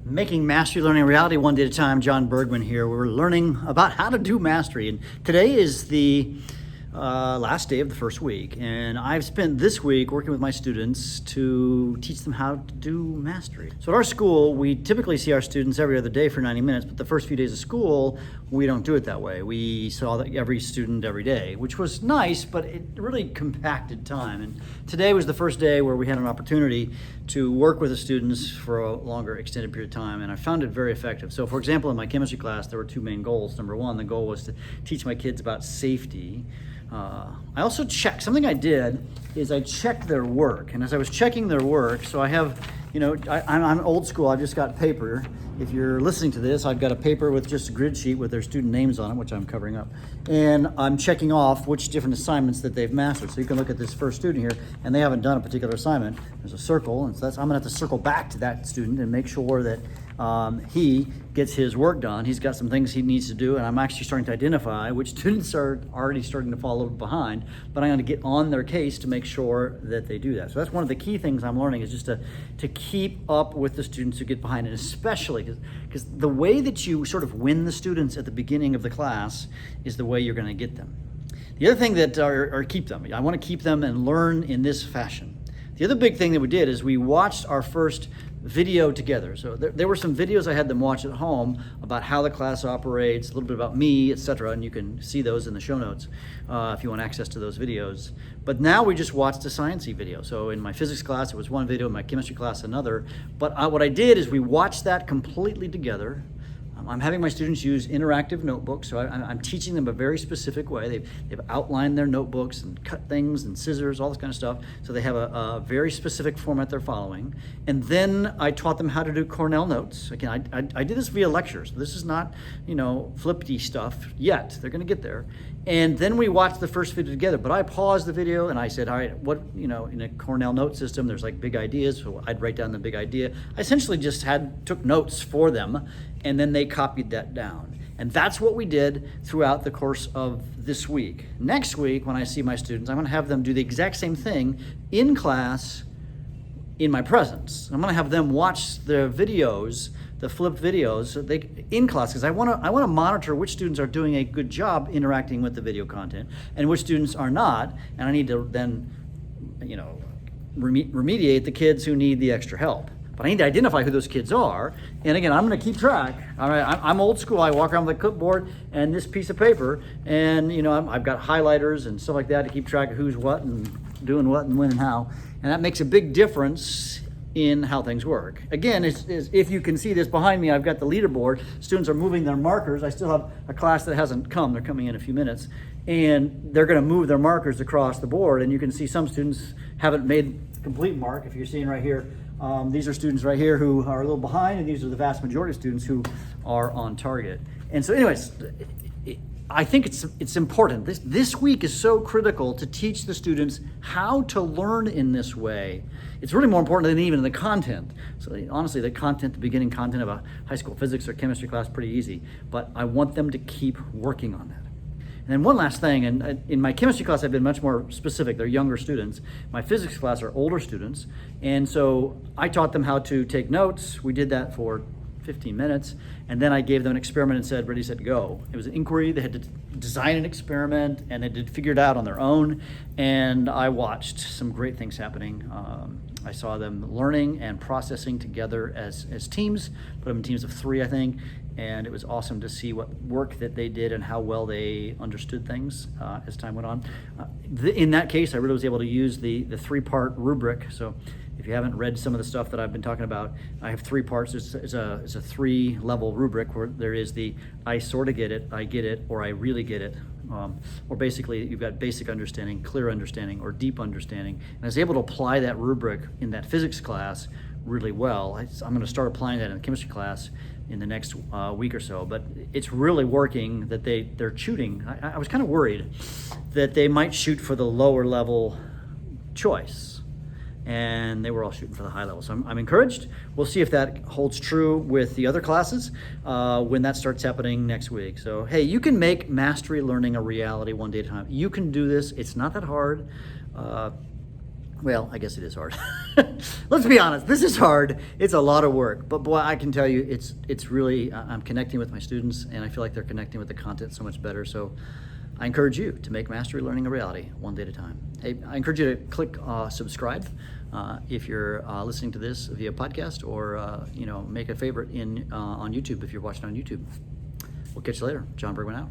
Making mastery learning a reality one day at a time. Jon Bergmann here. We're learning about how to do mastery, and today is the last day of the first week, and I've spent this week working with my students to teach them how to do mastery. So at our school, we typically see our students every other day for 90 minutes, but the first few days of school, we don't do it that way. We saw every student every day, which was nice, but it really compacted time. And today was the first day where we had an opportunity to work with the students for a longer extended period of time, and I found it very effective. So for example, in my chemistry class, there were two main goals. Number one, the goal was to teach my kids about safety. I also checked, something I did is I checked their work, and as I was checking their work, so I have, I'm old school, I've just got paper. If you're listening to this, I've got a paper with just a grid sheet with their student names on it, which I'm covering up. And I'm checking off which different assignments that they've mastered. So you can look at this first student here, and they haven't done a particular assignment. There's a circle, and so I'm gonna have to circle back to that student and make sure that he gets his work done. He's got some things he needs to do, and I'm actually starting to identify which students are already starting to fall a little behind, but I'm gonna get on their case to make sure that they do that. So that's one of the key things I'm learning, is just to keep up with the students who get behind, and especially because the way that you sort of win the students at the beginning of the class is the way you're gonna get them. The other thing that are keep them, I wanna keep them and learn in this fashion. The other big thing that we did is we watched our first video together. So there were some videos I had them watch at home about how the class operates, a little bit about me, etc. And you can see those in the show notes if you want access to those videos. But now we just watched a science-y video. So in my physics class, it was one video, in my chemistry class, another. But what I did is we watched that completely together. I'm having my students use interactive notebooks, so I'm teaching them a very specific way. They've outlined their notebooks and cut things and scissors, all this kind of stuff. So they have a very specific format they're following. And then I taught them how to do Cornell notes. Again, I did this via lectures. This is not, flippy stuff yet. They're gonna get there. And then we watched the first video together, but I paused the video and I said, all right, what, in a Cornell note system, there's like big ideas, so I'd write down the big idea. I essentially just took notes for them, and then they copied that down. And that's what we did throughout the course of this week. Next week, when I see my students, I'm gonna have them do the exact same thing in class, in my presence. I'm gonna have them watch the videos, the flipped videos, so in class, because I wanna monitor which students are doing a good job interacting with the video content and which students are not, and I need to then, remediate the kids who need the extra help. But I need to identify who those kids are, and again, I'm gonna keep track. All right, I'm old school. I walk around with a clipboard and this piece of paper, and I've got highlighters and stuff like that to keep track of who's what and doing what and when and how, and that makes a big difference in how things work. Again, if you can see this behind me, I've got the leaderboard. Students are moving their markers. I still have a class that hasn't come. They're coming in a few minutes, and they're gonna move their markers across the board, and you can see some students haven't made the complete mark. If you're seeing right here, these are students right here who are a little behind, and these are the vast majority of students who are on target. And so anyways, I think it's important. This week is so critical to teach the students how to learn in this way. It's really more important than even the content. So honestly, the content, the beginning content of a high school physics or chemistry class, pretty easy. But I want them to keep working on that. And then one last thing, and in my chemistry class, I've been much more specific. They're younger students. My physics class are older students. And so I taught them how to take notes. We did that for 15 minutes. And then I gave them an experiment and said, ready, set, go. It was an inquiry. They had to design an experiment, and they had to figure it out on their own. And I watched some great things happening. I saw them learning and processing together as teams, put them in teams of 3, I think. And it was awesome to see what work that they did and how well they understood things as time went on. In that case, I really was able to use the 3-part rubric. So if you haven't read some of the stuff that I've been talking about, I have 3 parts. It's a 3-level rubric where there is the I sort of get it, I get it, or I really get it. Or basically you've got basic understanding, clear understanding, or deep understanding. And I was able to apply that rubric in that physics class really well. I'm gonna start applying that in the chemistry class in the next week or so, but it's really working that they're shooting. I was kind of worried that they might shoot for the lower level choice, and they were all shooting for the high level. So I'm encouraged. We'll see if that holds true with the other classes when that starts happening next week. So hey, you can make mastery learning a reality one day at a time. You can do this. It's not that hard. Well, I guess it is hard. Let's be honest. This is hard. It's a lot of work. But boy, I can tell you, it's really. I'm connecting with my students, and I feel like they're connecting with the content so much better. So, I encourage you to make mastery learning a reality, one day at a time. Hey, I encourage you to click subscribe if you're listening to this via podcast, or make a favorite in on YouTube if you're watching on YouTube. We'll catch you later. Jon Bergmann out.